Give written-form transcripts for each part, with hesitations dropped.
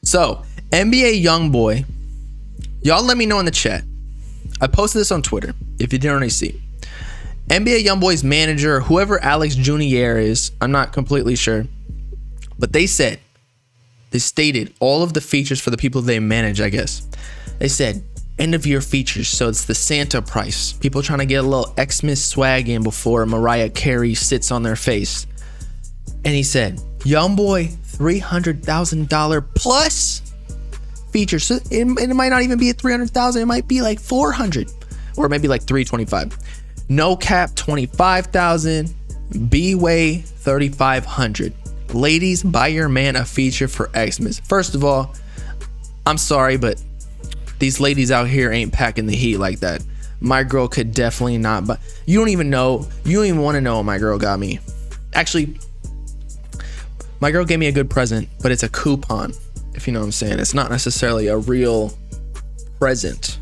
So, NBA Youngboy, y'all let me know in the chat. I posted this on Twitter, if you didn't already see. NBA Youngboy's manager, whoever Alex Junior is, I'm not completely sure. But they stated all of the features for the people they manage, I guess. They said, end of year features, so it's the Santa price. People trying to get a little Xmas swag in before Mariah Carey sits on their face. And he said, Youngboy, $300,000 plus features. So it might not even be at 300,000. It might be like 400 or maybe like 325. No cap, 25,000. B-Way, 3,500. Ladies, buy your man a feature for Xmas. First of all, I'm sorry, but these ladies out here ain't packing the heat like that. My girl could definitely not buy. You don't even want to know what my girl got me. Actually, my girl gave me a good present, but it's a coupon, if you know what I'm saying. It's not necessarily a real present.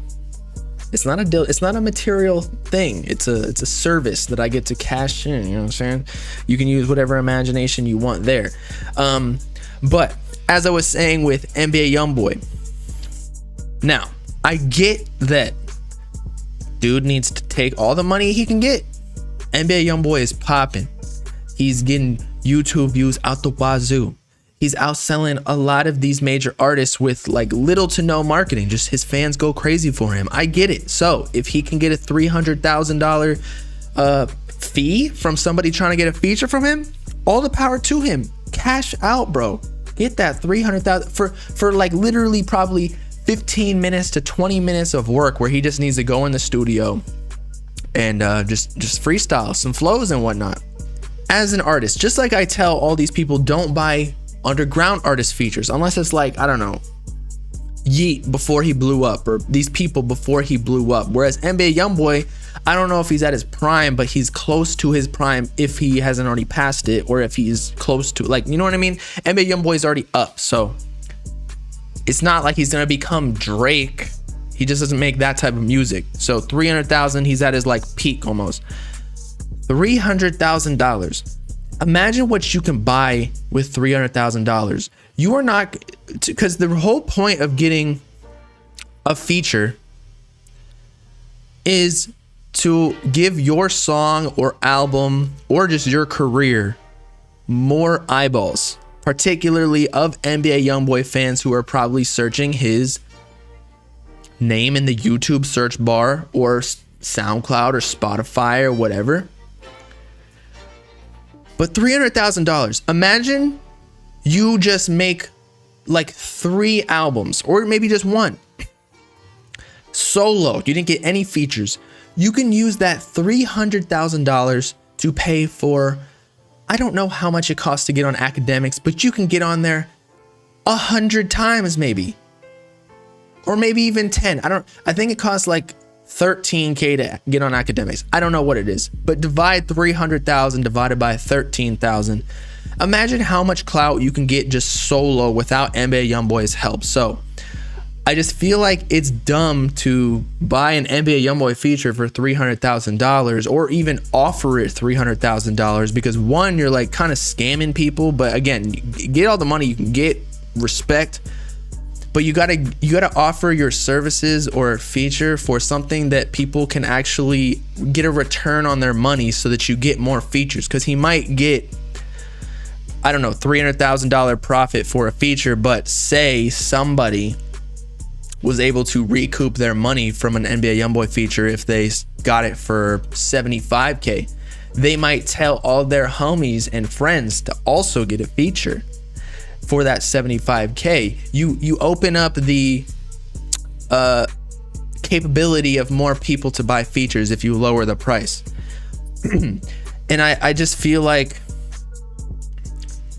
It's not a material thing. It's a service that I get to cash in, you know what I'm saying? You can use whatever imagination you want there. But as I was saying with NBA Youngboy, now I get that dude needs to take all the money he can get. NBA Youngboy is popping. He's getting YouTube views out the wazoo. He's outselling a lot of these major artists with like little to no marketing. Just his fans go crazy for him. I get it. So if he can get a $300,000 fee from somebody trying to get a feature from him, all the power to him. Cash out, bro. Get that $300,000 for like literally probably 15 minutes to 20 minutes of work where he just needs to go in the studio and just freestyle some flows and whatnot. As an artist, just like I tell all these people, don't buy underground artist features unless it's like, I don't know, Yeet before he blew up, or these people before he blew up. Whereas NBA Youngboy, I don't know if he's at his prime, but he's close to his prime if he hasn't already passed it, or if he's close to, like, you know what I mean? NBA Youngboy is already up, so it's not like he's gonna become Drake. He just doesn't make that type of music. So 300,000, he's at his like peak almost. $300,000. Imagine what you can buy with $300,000. You are not, because the whole point of getting a feature is to give your song or album or just your career more eyeballs, particularly of NBA Youngboy fans who are probably searching his name in the YouTube search bar or SoundCloud or Spotify or whatever. But $300,000, imagine you just make like 3 albums or maybe just 1 solo. You didn't get any features. You can use that $300,000 to pay for, I don't know how much it costs to get on Academics, but you can get on there 100 times maybe, or maybe even 10. I think it costs like $13K to get on Academics. I don't know what it is, but divide 300,000 divided by 13,000. Imagine how much clout you can get just solo without NBA Youngboy's help. So I just feel like it's dumb to buy an NBA Youngboy feature for $300,000 or even offer it $300,000 because one, you're like kind of scamming people, but again, get all the money you can get, respect. But you gotta offer your services or a feature for something that people can actually get a return on their money so that you get more features. Because he might get, I don't know, $300,000 profit for a feature, but say somebody was able to recoup their money from an NBA Youngboy feature if they got it for $75K. They might tell all their homies and friends to also get a feature for that $75K. You open up the capability of more people to buy features if you lower the price. And I just feel like,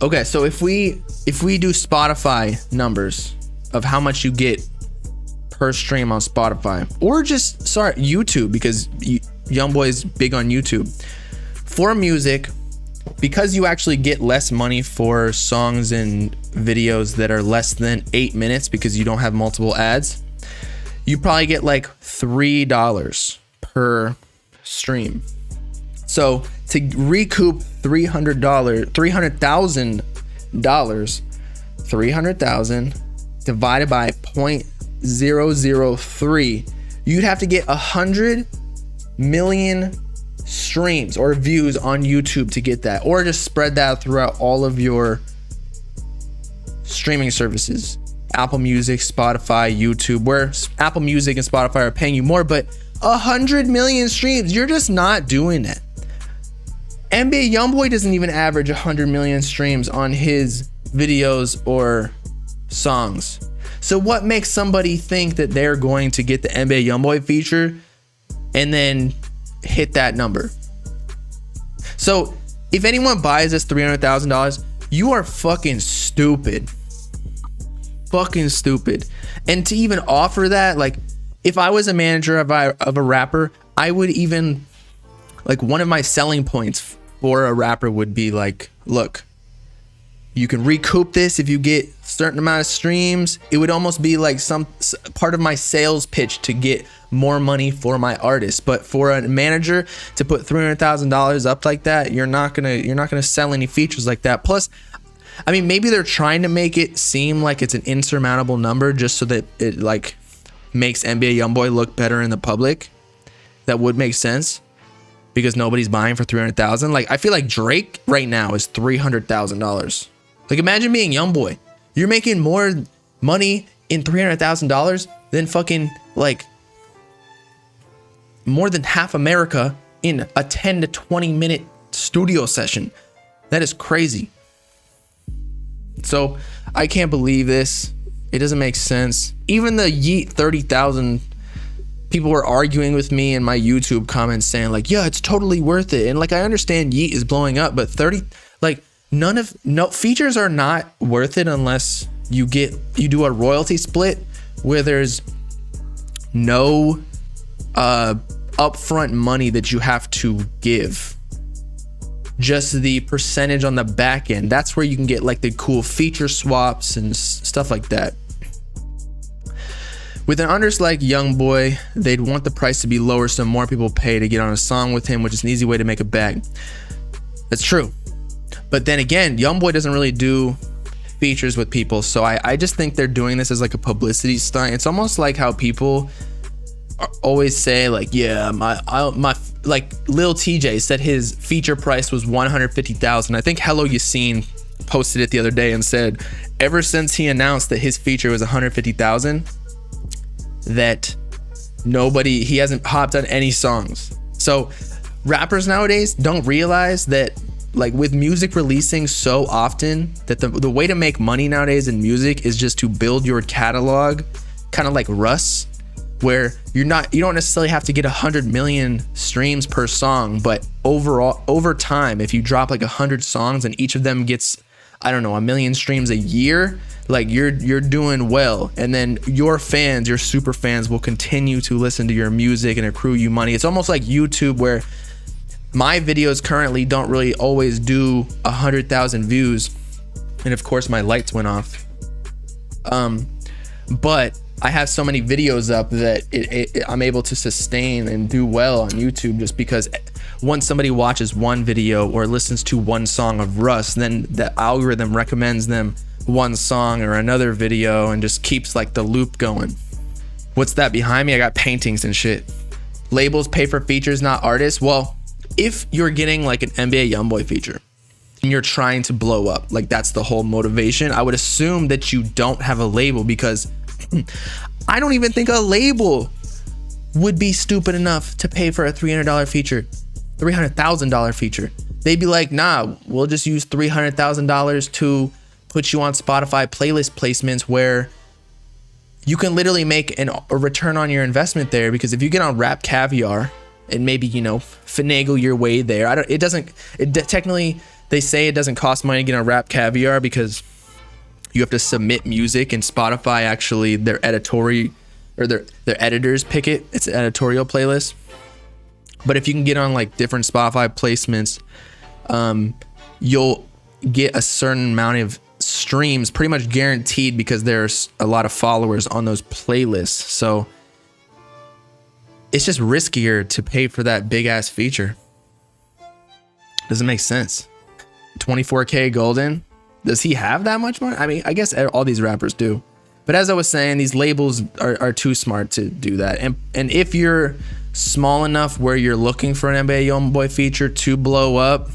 okay, so if we do Spotify numbers of how much you get per stream on Spotify, or just YouTube, because Youngboy is big on YouTube for music, because you actually get less money for songs and videos that are less than 8 minutes because you don't have multiple ads. You probably get like $3 per stream. So to recoup $300,000 300,000 divided by 0.003, you'd have to get 100 million streams or views on YouTube to get that, or just spread that throughout all of your streaming services, Apple Music, Spotify, YouTube, where Apple Music and Spotify are paying you more, but 100 million streams, you're just not doing that. NBA Youngboy doesn't even average 100 million streams on his videos or songs. So what makes somebody think that they're going to get the NBA Youngboy feature and then hit that number? So if anyone buys this $300,000, you are fucking stupid. Fucking stupid. And to even offer that, like, if I was a manager of a rapper, I would even, like, one of my selling points for a rapper would be like, look, you can recoup this if you get a certain amount of streams. It would almost be like some part of my sales pitch to get more money for my artist. But for a manager to put $300,000 up like that, you're not gonna sell any features like that. Plus, I mean, maybe they're trying to make it seem like it's an insurmountable number just so that it like makes NBA Youngboy look better in the public. That would make sense, because nobody's buying for 300,000. Like, I feel like Drake right now is $300,000. Like, imagine being Youngboy. You're making more money in $300,000 than fucking, like, more than half America in a 10 to 20 minute studio session. That is crazy. So I can't believe this. It doesn't make sense. Even the Yeet 30,000 people were arguing with me in my YouTube comments saying like, yeah, it's totally worth it. And like, I understand Yeet is blowing up, but no features are not worth it unless you do a royalty split where there's no upfront money that you have to give. Just the percentage on the back end. That's where you can get like the cool feature swaps and stuff like that. With an artist like Youngboy, they'd want the price to be lower so more people pay to get on a song with him, which is an easy way to make a bag. That's true. But then again, Youngboy doesn't really do features with people, so I just think they're doing this as like a publicity stunt. It's almost like how people always say like, yeah, my like Lil TJ said his feature price was $150,000. I think Hello Yassine posted it the other day and said ever since he announced that his feature was $150,000, that he hasn't hopped on any songs. So rappers nowadays don't realize that, like, with music releasing so often, that the way to make money nowadays in music is just to build your catalog, kind of like Russ, where you don't necessarily have to get 100 million streams per song, but over time, if you drop like 100 songs and each of them gets, I don't know, 1 million streams a year, like you're doing well. And then your fans, your super fans, will continue to listen to your music and accrue you money. It's almost like YouTube, where my videos currently don't really always do 100,000 views, and of course my lights went off. But I have so many videos up that I'm able to sustain and do well on YouTube, just because once somebody watches one video or listens to one song of Russ, then the algorithm recommends them one song or another video and just keeps like the loop going. What's that behind me? I got paintings and shit. Labels pay for features, not artists. Well, if you're getting like an NBA Youngboy feature and you're trying to blow up, like that's the whole motivation, I would assume that you don't have a label, because I don't even think a label would be stupid enough to pay for a $300 feature, $300,000 feature. They'd be like, nah, we'll just use $300,000 to put you on Spotify playlist placements, where you can literally make a return on your investment there. Because if you get on Rap Caviar and maybe, finagle your way there, technically they say it doesn't cost money to get on Rap Caviar, because you have to submit music, and Spotify actually, their editorial or their editors pick it. It's an editorial playlist. But if you can get on like different Spotify placements, you'll get a certain amount of streams pretty much guaranteed, because there's a lot of followers on those playlists. So it's just riskier to pay for that big ass feature. Doesn't make sense. 24K golden. Does he have that much money? I mean, I guess all these rappers do. But as I was saying, these labels are too smart to do that. And if you're small enough where you're looking for an NBA Youngboy feature to blow up,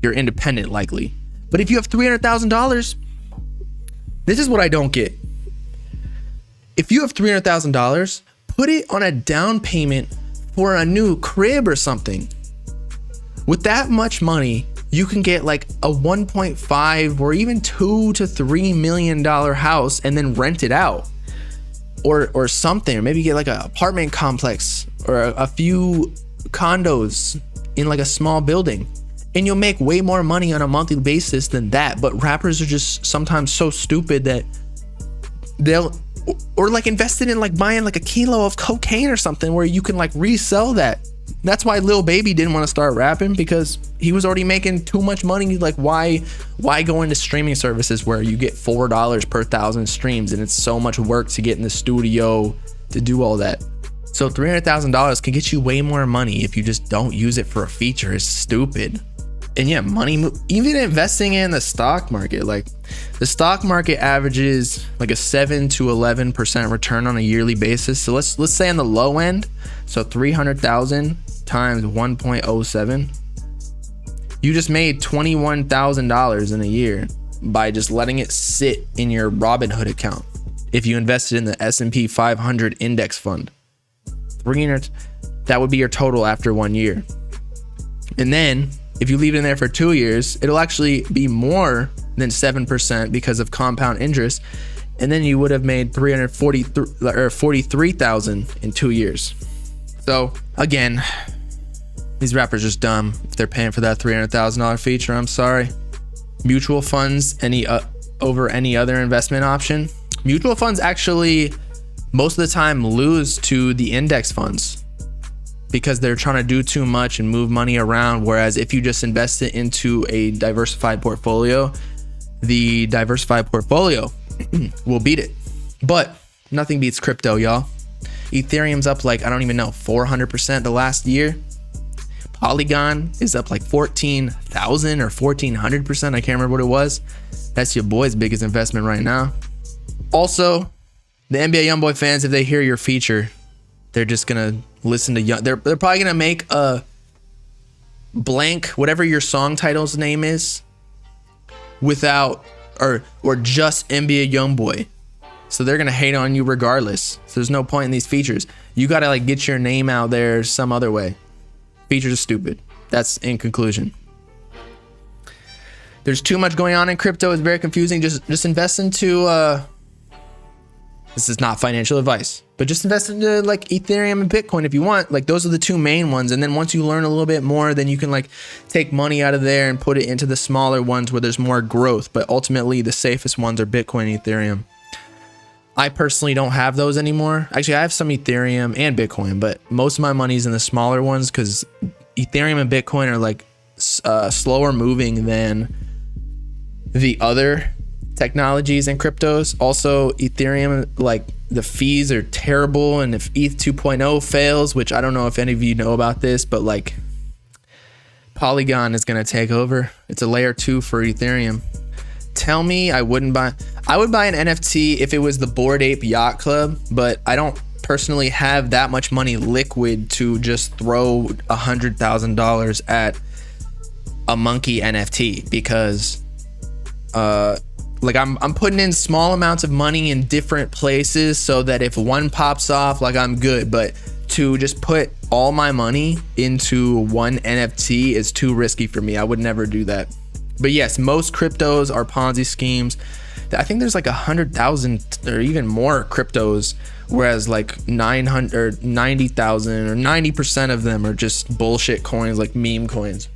you're independent likely. But if you have $300,000, this is what I don't get. If you have $300,000, put it on a down payment for a new crib or something. With that much money, you can get like a 1.5 or even $2 to $3 million house and then rent it out, or something. Or maybe get like an apartment complex or a few condos in like a small building, and you'll make way more money on a monthly basis than that. But rappers are just sometimes so stupid that they'll or like invested in like buying like a kilo of cocaine or something where you can like resell that. That's why Lil Baby didn't want to start rapping, because he was already making too much money. Like, why go into streaming services where you get $4 per 1,000 streams and it's so much work to get in the studio to do all that? So $300,000 can get you way more money if you just don't use it for a feature. It's stupid. And yeah, money, even investing in the stock market, like the stock market averages like a 7 to 11% return on a yearly basis. So let's say on the low end, so 300,000 times 1.07, you just made $21,000 in a year by just letting it sit in your Robinhood account. If you invested in the S&P 500 index fund, 300, that would be your total after 1 year. And then if you leave it in there for 2 years, it'll actually be more than 7% because of compound interest. And then you would have made $43,000 in 2 years. So again, these rappers are just dumb if they're paying for that $300,000 feature. I'm sorry. Mutual funds, over any other investment option. Mutual funds actually most of the time lose to the index funds because they're trying to do too much and move money around. Whereas if you just invest it into a diversified portfolio, the diversified portfolio will beat it. But nothing beats crypto, y'all. Ethereum's up like, I don't even know, 400% the last year. Polygon is up like 14,000 or 1,400%. I can't remember what it was. That's your boy's biggest investment right now. Also, the NBA Youngboy fans, if they hear your feature, they're just gonna listen to they're probably gonna make a blank, whatever your song title's name is, without or just NBA Youngboy. So they're gonna hate on you regardless. So there's no point in these features. You gotta like get your name out there some other way. Features are stupid. That's in conclusion. There's too much going on in crypto. It's very confusing. Just invest into this is not financial advice, but just invest into like Ethereum and Bitcoin if you want. Like those are the two main ones. And then once you learn a little bit more, then you can like take money out of there and put it into the smaller ones where there's more growth. But ultimately the safest ones are Bitcoin and Ethereum. I personally don't have those anymore. Actually, I have some Ethereum and Bitcoin, but most of my money's in the smaller ones because Ethereum and Bitcoin are like slower moving than the other technologies and cryptos. Also, Ethereum, like the fees are terrible, and if ETH 2.0 fails, which I don't know if any of you know about this, but like Polygon is going to take over. It's a layer 2 for Ethereum. Tell me I would buy an NFT if it was the Bored Ape Yacht Club, but I don't personally have that much money liquid to just throw $100,000 at a monkey NFT because like I'm putting in small amounts of money in different places so that if one pops off, like I'm good. But to just put all my money into one NFT is too risky for me. I would never do that. But yes, most cryptos are Ponzi schemes. I think there's like 100,000 or even more cryptos, whereas like 900 or 90,000 or 90% of them are just bullshit coins, like meme coins.